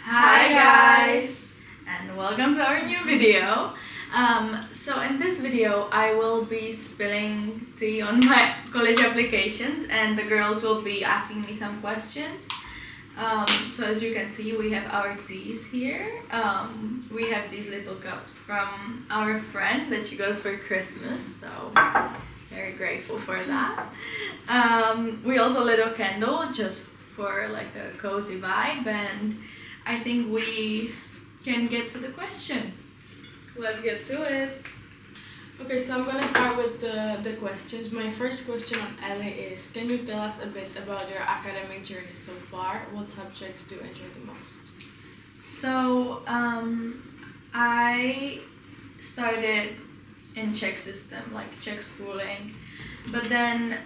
Hi guys, and welcome to our new video. So in this video I will be spilling tea on my college applications and the girls will be asking me some questions. So as you can see, we have our teas here. We have these little cups from our friend that she got for Christmas, so very grateful for that. We also lit a candle just for like a cozy vibe, and I think we can get to the question. Let's get to it. Okay, so I'm gonna start with the questions. My first question on Ellie is, can you tell us a bit about your academic journey so far? What subjects do you enjoy the most? So I started in Czech system, like Czech schooling, but then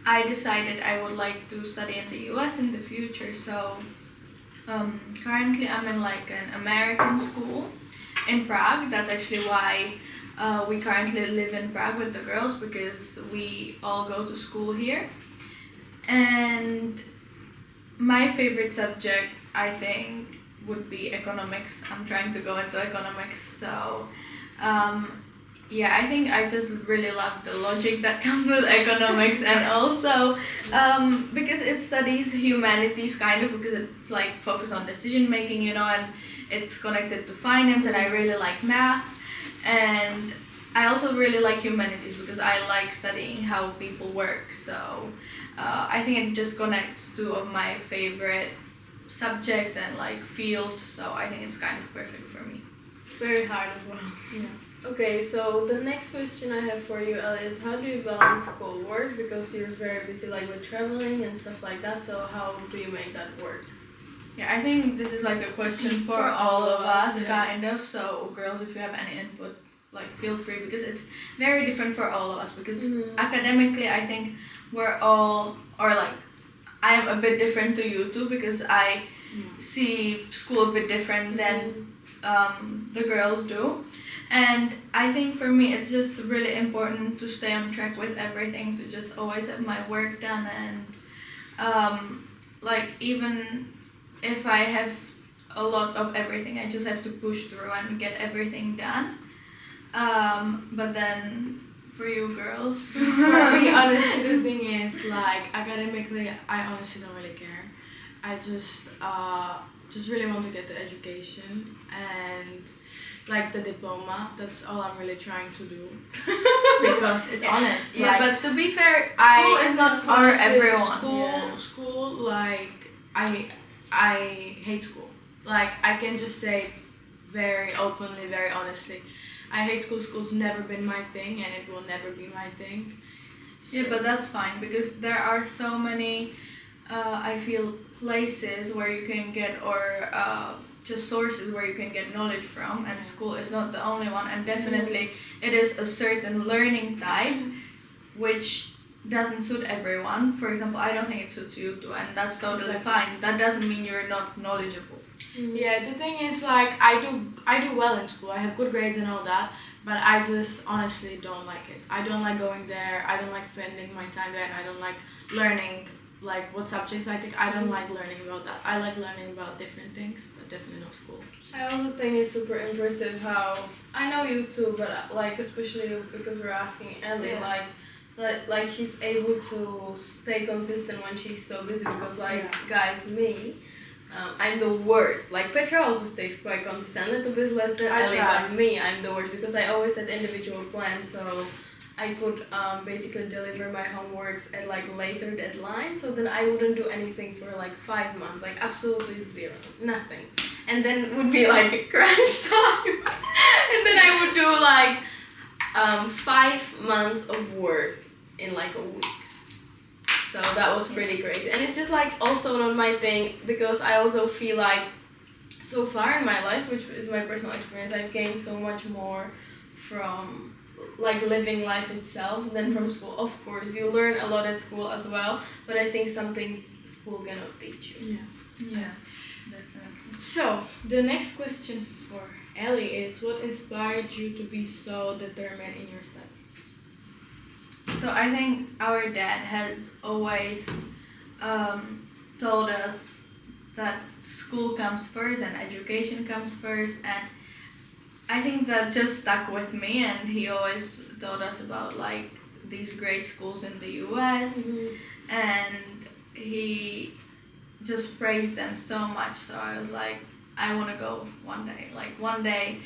I decided I would like to study in the US in the future. So currently I'm in like an American school in Prague. That's actually why we currently live in Prague with the girls, because we all go to school here. And my favorite subject, I think, would be economics. I'm trying to go into economics, so yeah, I think I just really love the logic that comes with economics, and also because it studies humanities kind of, because it's like focused on decision making, and it's connected to finance, and I really like math. And I also really like humanities because I like studying how people work, so I think it just connects two of my favorite subjects and like fields, so I think it's kind of perfect for me. Very hard as well. Yeah. Okay, so the next question I have for you, Ellie, is how do you balance schoolwork? Because you're very busy like with traveling and stuff like that, so how do you make that work? Yeah, I think this is like a question for all of us, yeah. kind of. So, girls, if you have any input, like feel free, because it's very different for all of us. Because academically, I think we're all, or like, I am a bit different to you too, because I see school a bit different than the girls do. And I think for me, it's just really important to stay on track with everything, to just always have my work done, and like even if I have a lot of everything, I just have to push through and get everything done. But then for you girls, For me, honestly, the thing is, like, academically, I honestly don't really care. I just really want to get the education and like the diploma. That's all I'm really trying to do because it's honest. Yeah, like, but to be fair, school is not for everyone. School, like I hate school. Like, I can just say very openly, very honestly, I hate school. School's never been my thing, and it will never be my thing. Yeah, but that's fine, because there are so many, I feel, places where you can get, or just sources where you can get knowledge from, and school is not the only one. And definitely it is a certain learning type which doesn't suit everyone. For example, I don't think it suits you too, and that's totally fine. That doesn't mean you're not knowledgeable. Yeah, the thing is, like, I do well in school. I have good grades and all that, but I just honestly don't like it. I don't like going there. I don't like spending my time there, and I don't like learning like what subjects I take. I don't like learning about that. I like learning about different things, but definitely not school. I also think it's super impressive how, I know you too, but like especially because we're asking Ellie, like she's able to stay consistent when she's so busy, because guys, me, I'm the worst. Like, Petra also stays quite consistent, a little bit less than Ellie, but me, I'm the worst, because I always had individual plans, so I could basically deliver my homeworks at like later deadline, so then I wouldn't do anything for like 5 months, like absolutely zero, nothing. And then would be like crunch time. And then I would do like 5 months of work in like a week. So that was pretty crazy. And it's just like also not my thing, because I also feel like so far in my life, which is my personal experience, I've gained so much more from like living life itself than from school. Of course, you learn a lot at school as well, but I think some things school cannot teach you. Yeah, definitely. So the next question for Ellie is, what inspired you to be so determined in your studies? So I think our dad has always told us that school comes first and education comes first, and I think that just stuck with me. And he always taught us about like these great schools in the US, and he just praised them so much. So I was like, I want to go one day. Like one day,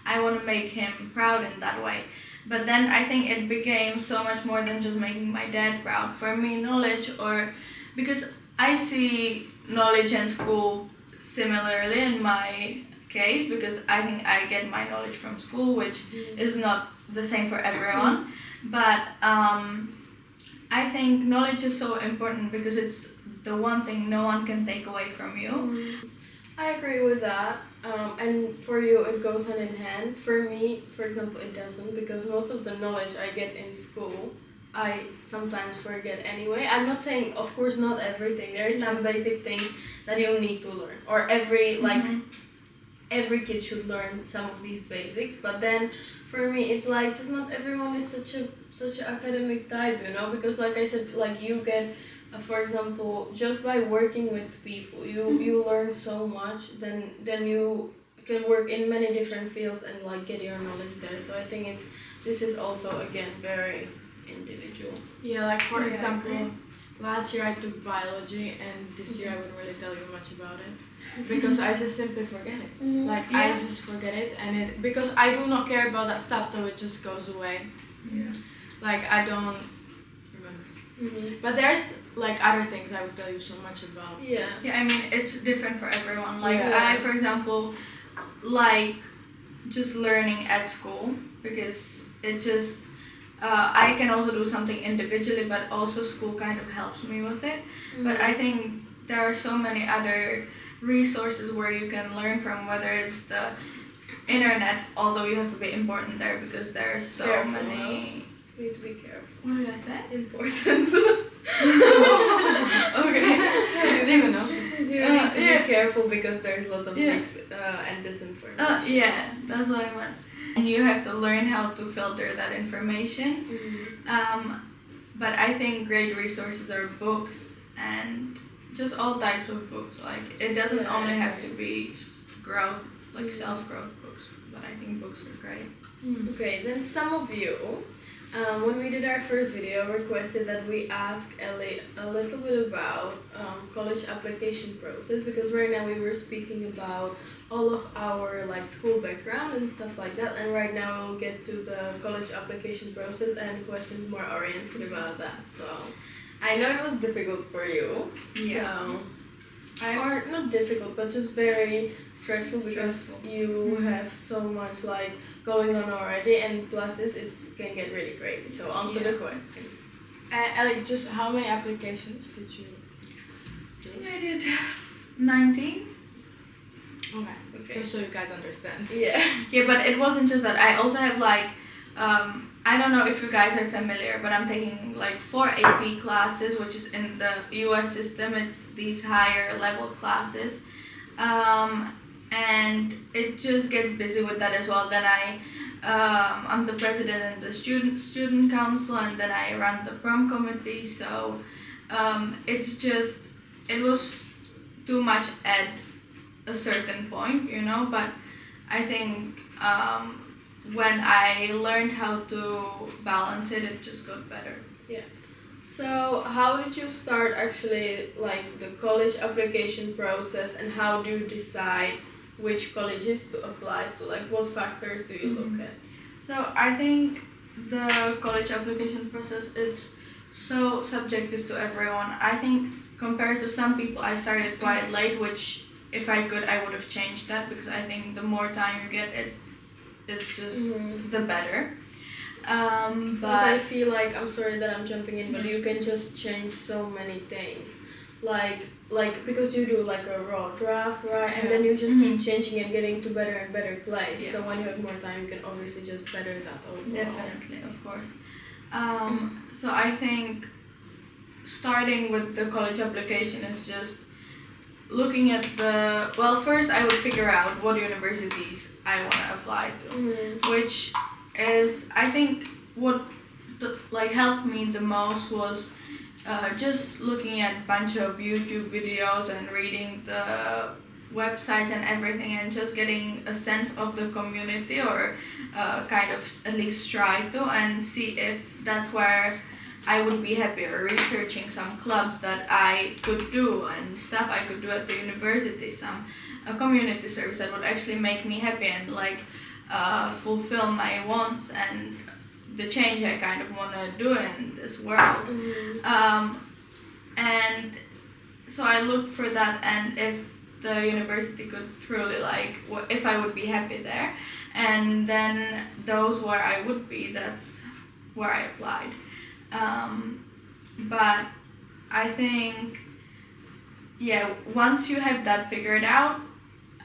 I want to make him proud in that way. But then I think it became so much more than just making my dad proud. For me, knowledge, or because I see knowledge and school similarly in my case, because I think I get my knowledge from school, which is not the same for everyone. But I think knowledge is so important because it's the one thing no one can take away from you. I agree with that. And for you, it goes hand in hand. For me, for example, it doesn't, because most of the knowledge I get in school, I sometimes forget anyway. I'm not saying, of course, not everything. There are some basic things that you need to learn, or every kid should learn some of these basics. But then, for me, it's like just not everyone is such an academic type, you know. Because like I said, like you get. For example, just by working with people, you learn so much. Then you can work in many different fields and like get your knowledge there. So I think this is also again very individual. Yeah, like for example, last year I took biology, and this year I wouldn't really tell you much about it because I just simply forget it. Like I just forget it, and because I do not care about that stuff, so it just goes away. Yeah. Like I don't remember. But there's like other things I would tell you so much about. Yeah. Yeah, I mean, it's different for everyone. Like I, for example, like just learning at school, because it just I can also do something individually, but also school kind of helps me with it. But I think there are so many other resources where you can learn from, whether it's the internet, although you have to be important there because there are so many. You need to be careful. What did I say? Important. Okay. I didn't even know. You need to be careful because there's a lot of mix and disinformation. Yeah, that's what I meant. And you have to learn how to filter that information. But I think great resources are books, and just all types of books. Like it doesn't only have to be just growth, like self-growth books, but I think books are great. Okay, then some of you, when we did our first video, requested that we ask Ellie a little bit about college application process, because right now we were speaking about all of our like school background and stuff like that, and right now we'll get to the college application process and questions more oriented about that. So I know it was difficult for you. Yeah. So, or not difficult, but just very stressful because you have so much like going on already, and plus this can get really crazy. So on to the questions. Ellie, just how many applications did you do? I did 19. Okay. Just so you guys understand. Yeah. Yeah, but it wasn't just that. I also have like, I don't know if you guys are familiar, but I'm taking like 4 AP classes, which is in the US system. It's these higher level classes. And it just gets busy with that as well. Then I'm the president in the student council, and then I run the prom committee. So it was too much at a certain point, you know. But I think when I learned how to balance it, it just got better. Yeah. So how did you start actually like the college application process, and how do you decide which colleges to apply to? Like what factors do you look at? So I think the college application process is so subjective to everyone. I think compared to some people, I started quite late, which if I could, I would have changed that, because I think the more time you get, it's just the better. Because I feel like, I'm sorry that I'm jumping in, but you can just change so many things. Like because you do like a raw draft, right? And then you just keep changing and getting to better and better place. Yeah. So when you have more time, you can obviously just better that overall. Definitely, of course. So I think starting with the college application is just looking at first I would figure out what universities I want to apply to, which is, I think what helped me the most was just looking at a bunch of YouTube videos and reading the websites and everything, and just getting a sense of the community, or kind of at least try to, and see if that's where I would be happier. Researching some clubs that I could do and stuff I could do at the university, some community service that would actually make me happy and like fulfill my wants and the change I kind of want to do in this world. And so I looked for that, and if the university could truly like, if I would be happy there, and then those where I would be, that's where I applied. But I think, yeah, once you have that figured out,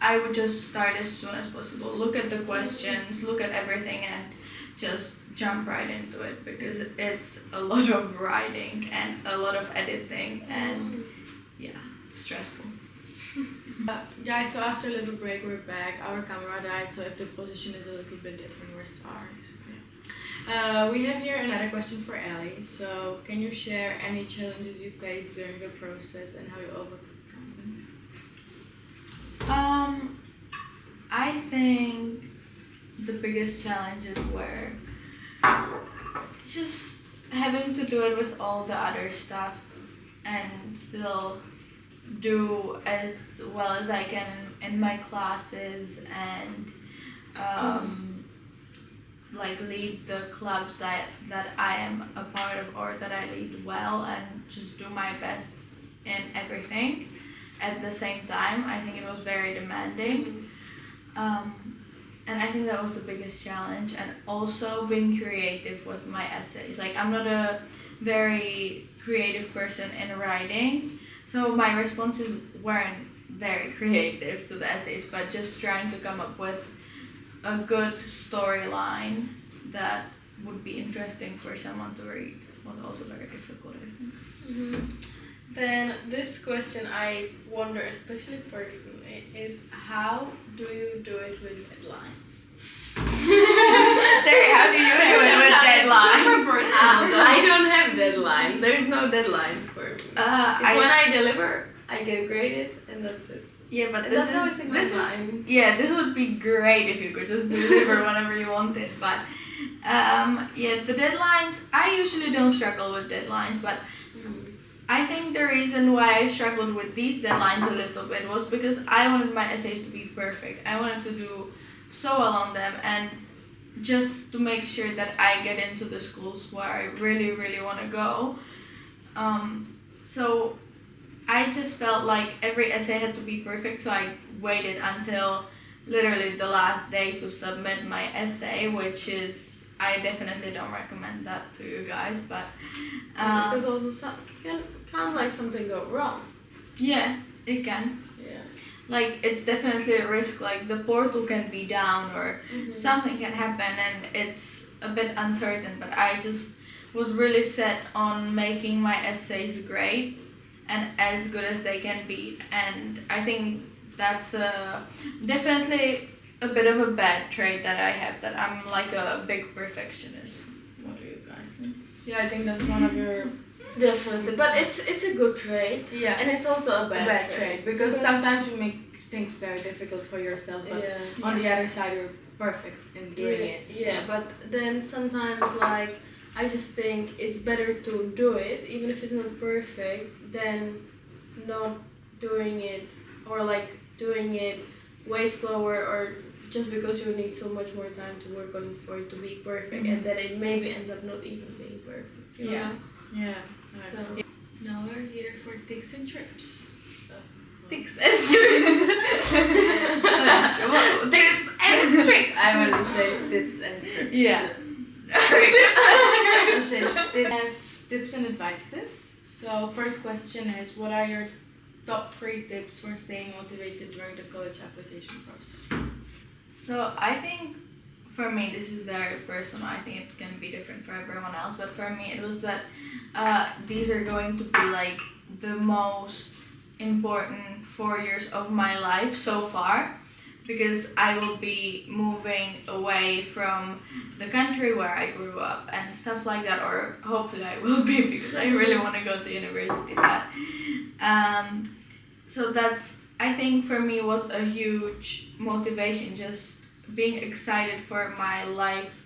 I would just start as soon as possible. Look at the questions, look at everything, and just jump right into it, because it's a lot of writing and a lot of editing and yeah, stressful. Guys, so after a little break, we're back. Our camera died, so if the position is a little bit different, we're sorry. We have here another question for Ellie. So, can you share any challenges you faced during the process and how you overcome them? I think the biggest challenges were just having to do it with all the other stuff and still do as well as I can in my classes, and like lead the clubs that I am a part of, or that I lead well, and just do my best in everything at the same time. I think it was very demanding. And I think that was the biggest challenge, and also being creative with my essays. Like, I'm not a very creative person in writing, so my responses weren't very creative to the essays, but just trying to come up with a good storyline that would be interesting for someone to read was also very difficult, I think. Then this question I wonder, especially personally, is how do you do it with deadlines? Terry, how do you do it with deadlines? Super personal. I don't have deadlines. There's no deadlines for me. It's when I deliver, I get graded, and that's it. Yeah, but And that's how I think my mind. this would be great if you could just deliver whenever you wanted. But yeah, the deadlines, I usually don't struggle with deadlines, but I think the reason why I struggled with these deadlines a little bit was because I wanted my essays to be perfect. I wanted to do so well on them, and just to make sure that I get into the schools where I really, really want to go. So I just felt like every essay had to be perfect, so I waited until literally the last day to submit my essay, which is, I definitely don't recommend that to you guys, but Because also can like something go wrong. yeah, it can. Yeah. Like, it's definitely a risk, like the portal can be down, or something can happen, and it's a bit uncertain, but I just was really set on making my essays great and as good as they can be, and I think that's definitely a bit of a bad trait that I have, that I'm like a big perfectionist. What do you guys think? Yeah, I think that's one of your Definitely, but it's a good trait, and it's also a bad trait, because sometimes you make things very difficult for yourself, but on the other side you're perfect in doing it. So. Yeah, but then sometimes like I just think it's better to do it, even if it's not perfect, than not doing it, or like doing it way slower, or just because you need so much more time to work on it for it to be perfect, and then it maybe ends up not even being perfect. You know? Yeah. So Now we're here for tips and trips. tips and tricks. Tips and tricks. I wouldn't say tips and trips. Yeah. I have tips and advices. So first question is, what are your top 3 tips for staying motivated during the college application process? So I think for me, this is very personal. I think it can be different for everyone else, but for me it was that these are going to be like the most important 4 years of my life so far, because I will be moving away from the country where I grew up and stuff like that, or hopefully I will be because I really want to go to university. But so that's, I think for me was a huge motivation, just being excited for my life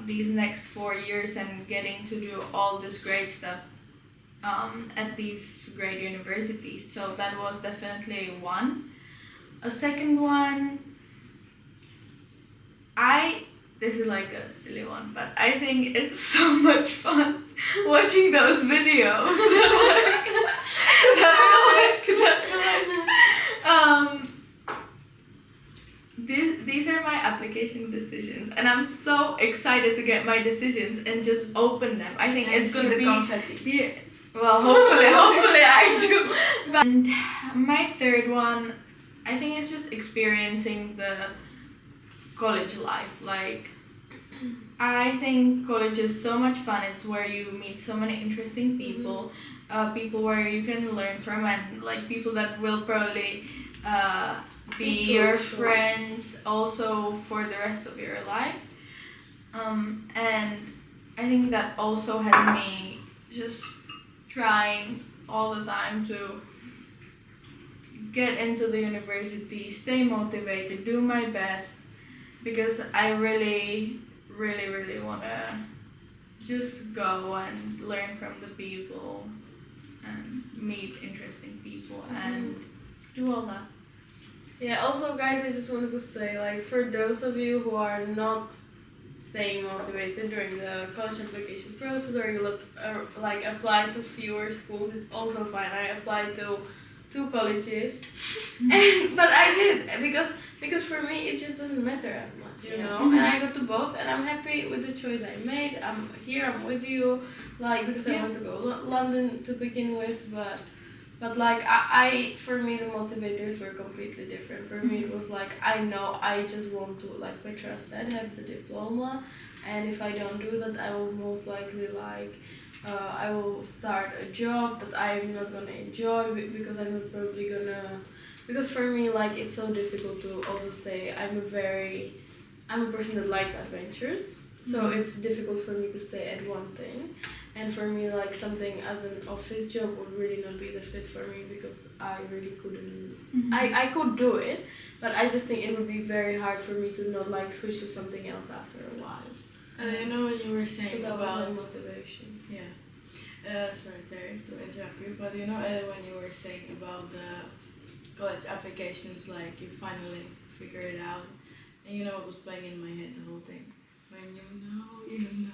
these next 4 years and getting to do all this great stuff at these great universities. So that was definitely one. A second one, this is like a silly one, but I think it's so much fun watching those videos. These are my application decisions, and I'm so excited to get my decisions and just open them. I think it's gonna be well, hopefully I do. And my third one, I think it's just experiencing the college life. Like, I think college is so much fun. It's where you meet so many interesting people, people where you can learn from, and like people that will probably be your friends also for the rest of your life. And I think that also has me just trying all the time to get into the university, stay motivated, do my best, because I really want to just go and learn from the people and meet interesting people and do all that. Yeah, also guys, I just wanted to say, like, for those of you who are not staying motivated during the college application process, or you like apply to fewer schools, it's also fine. I applied to 2 colleges, but I did because for me it just doesn't matter as much, you know. And I got to both, and I'm happy with the choice I made. I'm here, I'm with you, like, because I want to go London to begin with, but like I for me the motivators were completely different. For me it was like, I know I just want to, like Petra said, have the diploma, and if I don't do that, I will most likely I will start a job that I'm not gonna enjoy, because I'm not probably gonna, because for me, like, it's so difficult to also stay. I'm a person that likes adventures, so it's difficult for me to stay at one thing. And for me, like, something as an office job would really not be the fit for me, because I really couldn't. I could do it, but I just think it would be very hard for me to not, like, switch to something else after a while. You know what you were saying that about was my motivation. Yeah, sorry Terry to interrupt you, but you know, when you were saying about the college applications, like you finally figure it out, and you know what was playing in my head the whole thing. When you know, you know.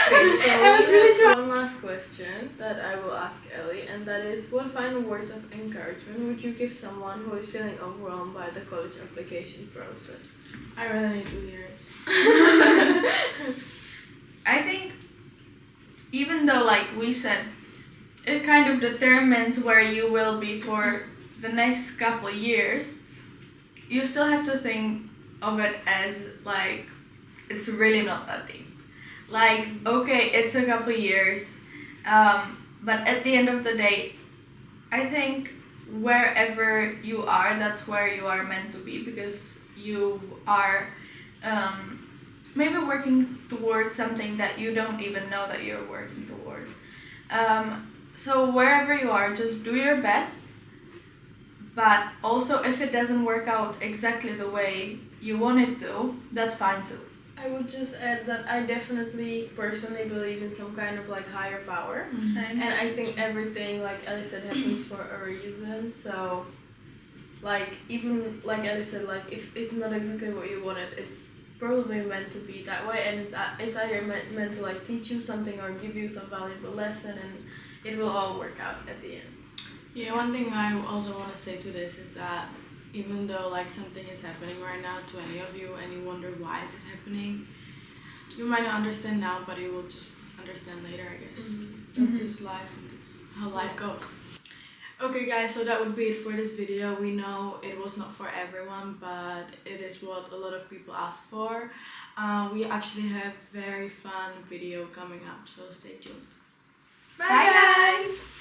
Okay, so we have one last question that I will ask Ellie, and that is, what final words of encouragement would you give someone who is feeling overwhelmed by the college application process? I really need to hear it. I think, even though, like we said, it kind of determines where you will be for the next couple years, you still have to think of it as, like, it's really not that deep. Like, okay, it's a couple years, but at the end of the day, I think wherever you are, that's where you are meant to be, because you are maybe working towards something that you don't even know that you're working towards. So wherever you are, just do your best, but also if it doesn't work out exactly the way you want it to, that's fine too. I would just add that I definitely personally believe in some kind of, like, higher power. Same. And I think everything, like Ellie said, happens for a reason. So, like, even like Ellie said, like, if it's not exactly what you wanted, it's probably meant to be that way, and it's either meant to, like, teach you something or give you some valuable lesson, and it will all work out at the end. Yeah, one thing I also want to say to this is that even though, like, something is happening right now to any of you and you wonder why is it happening, you might not understand now, but you will just understand later, I guess. That's just life, and that's how life goes. Okay guys, so that would be it for this video. We know it was not for everyone, but it is what a lot of people ask for. We actually have very fun video coming up, so stay tuned. Bye guys!